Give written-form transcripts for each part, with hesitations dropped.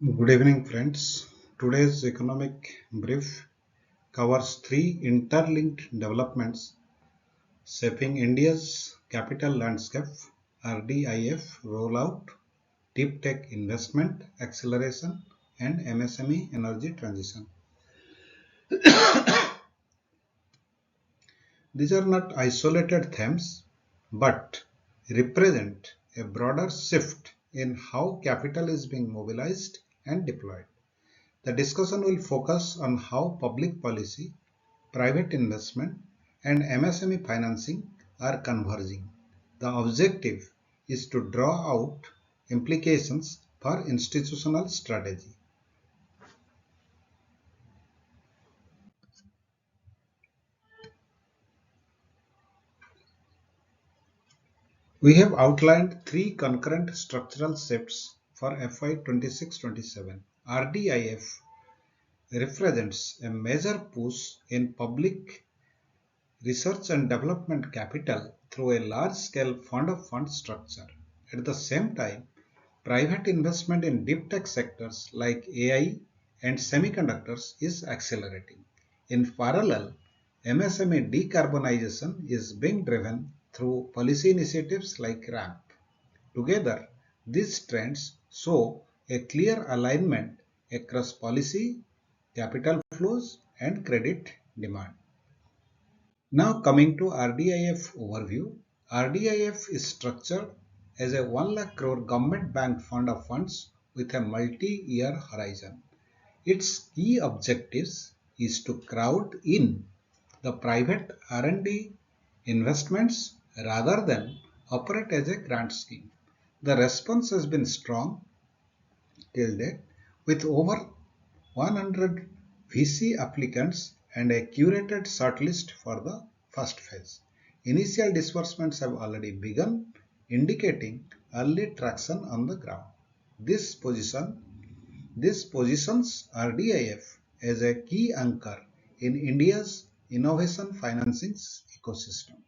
Good evening, friends. Today's economic brief covers three interlinked developments shaping India's capital landscape: RDIF rollout, Deeptech investment acceleration, and MSME energy transition. These are not isolated themes, but represent a broader shift in how capital is being mobilized and deployed. The discussion will focus on how public policy, private investment, and MSME financing are converging. The objective is to draw out implications for institutional strategy. We have outlined three concurrent structural shifts for FY 26-27. RDIF represents a major push in public research and development capital through a large-scale fund-of-funds structure. At the same time, private investment in deep tech sectors like AI and semiconductors is accelerating. In parallel, MSME decarbonization is being driven through policy initiatives like RAMP. Together, these trends show a clear alignment across policy, capital flows, and credit demand. Now coming to RDIF overview, RDIF is structured as a 1 lakh crore government backed fund of funds with a multi-year horizon. Its key objectives is to crowd in the private R&D investments rather than operate as a grant scheme. The response has been strong till date with over 100 VC applicants and a curated shortlist for the first phase. Initial disbursements have already begun, indicating early traction on the ground. This positions RDIF as a key anchor in India's innovation financing ecosystem.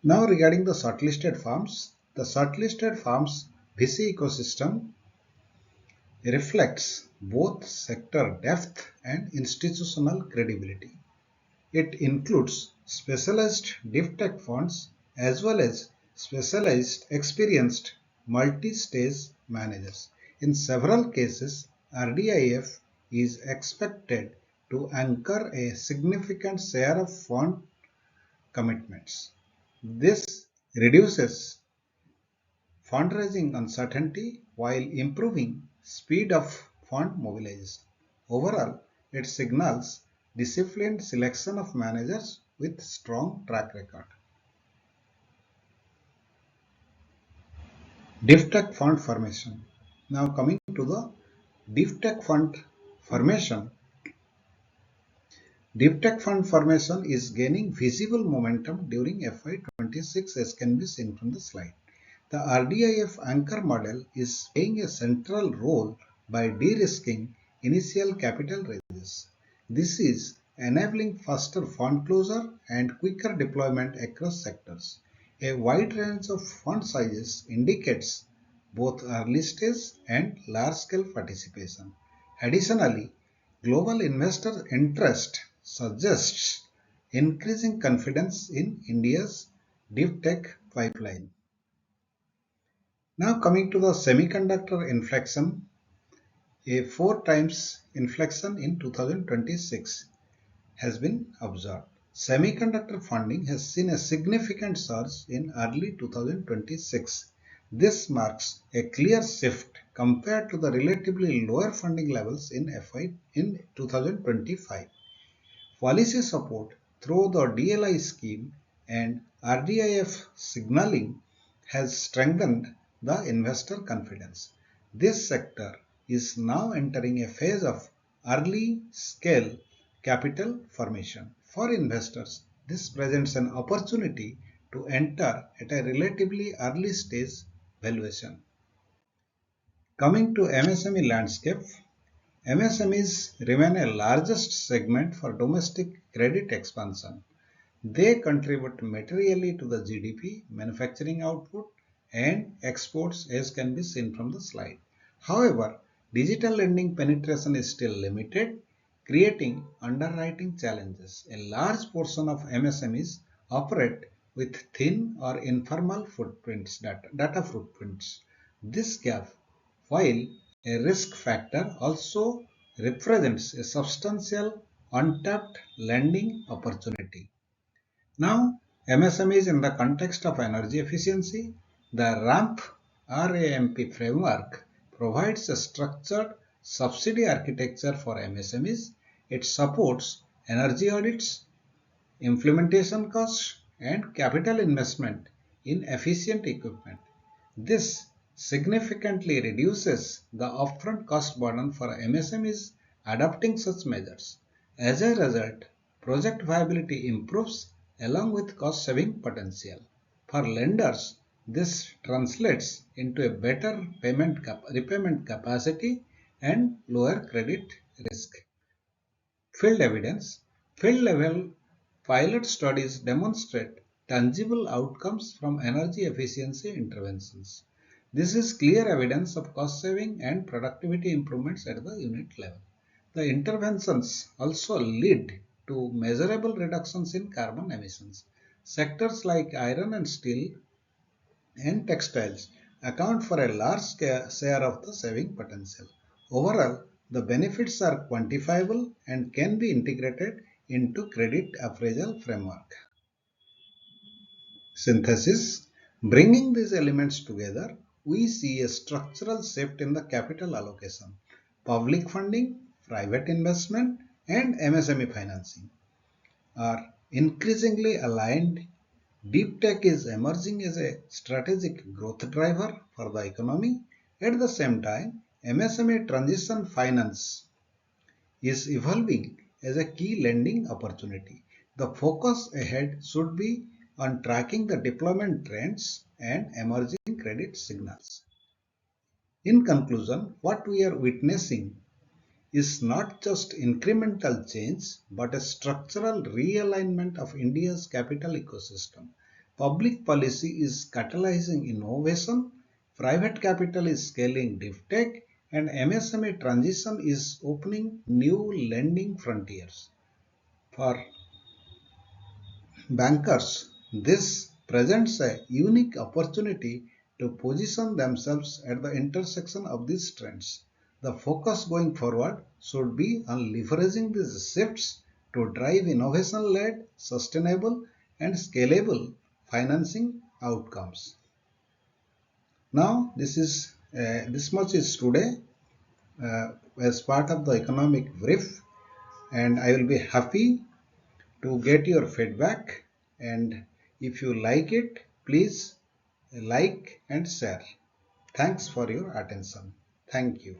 Now regarding the shortlisted firms, the shortlisted firms VC ecosystem reflects both sector depth and institutional credibility. It includes specialized deep tech funds as well as specialized experienced multi-stage managers. In several cases, RDIF is expected to anchor a significant share of fund commitments. This reduces fundraising uncertainty while improving speed of fund mobilization. Overall, it signals disciplined selection of managers with strong track record. Deeptech fund formation. Now coming to the Deeptech fund formation. Deeptech fund formation is gaining visible momentum during FY 26 as can be seen from the slide. The RDIF anchor model is playing a central role by de-risking initial capital raises. This is enabling faster fund closure and quicker deployment across sectors. A wide range of fund sizes indicates both early stage and large scale participation. Additionally, global investor interest suggests increasing confidence in India's deep tech pipeline. Now coming to the semiconductor inflection, a 4 times inflection in 2026 has been observed. Semiconductor funding has seen a significant surge in early 2026. This marks a clear shift compared to the relatively lower funding levels in 2025. Policy support through the DLI scheme and RDIF signaling has strengthened the investor confidence. This sector is now entering a phase of early scale capital formation. For investors, this presents an opportunity to enter at a relatively early stage valuation. Coming to MSME landscape, MSMEs remain a largest segment for domestic credit expansion. They contribute materially to the GDP, manufacturing output, and exports as can be seen from the slide. However, digital lending penetration is still limited, creating underwriting challenges. A large portion of MSMEs operate with thin or informal data footprints. This gap, while a risk factor, also represents a substantial untapped lending opportunity. Now, MSMEs in the context of energy efficiency, the RAMP framework provides a structured subsidy architecture for MSMEs. It supports energy audits, implementation costs, and capital investment in efficient equipment. This significantly reduces the upfront cost burden for MSMEs adopting such measures. As a result, project viability improves along with cost saving potential. For lenders, this translates into a better repayment capacity and lower credit risk. Field evidence. Field level pilot studies demonstrate tangible outcomes from energy efficiency interventions. This is clear evidence of cost saving and productivity improvements at the unit level. The interventions also lead to measurable reductions in carbon emissions. Sectors like iron and steel and textiles account for a large share of the saving potential. Overall, the benefits are quantifiable and can be integrated into credit appraisal framework. Synthesis. Bringing these elements together, we see a structural shift in the capital allocation. Public funding, private investment, and MSME financing are increasingly aligned. Deep tech is emerging as a strategic growth driver for the economy. At the same time, MSME transition finance is evolving as a key lending opportunity. The focus ahead should be on tracking the deployment trends and emerging credit signals. In conclusion, what we are witnessing is not just incremental change but a structural realignment of India's capital ecosystem. Public policy is catalyzing innovation, private capital is scaling deep tech, and MSME transition is opening new lending frontiers. For bankers, this presents a unique opportunity to position themselves at the intersection of these trends. The focus going forward should be on leveraging these shifts to drive innovation-led, sustainable, and scalable financing outcomes. Now, this much is today as part of the economic brief, and I will be happy to get your feedback, and if you like it, please like and share. Thanks for your attention. Thank you.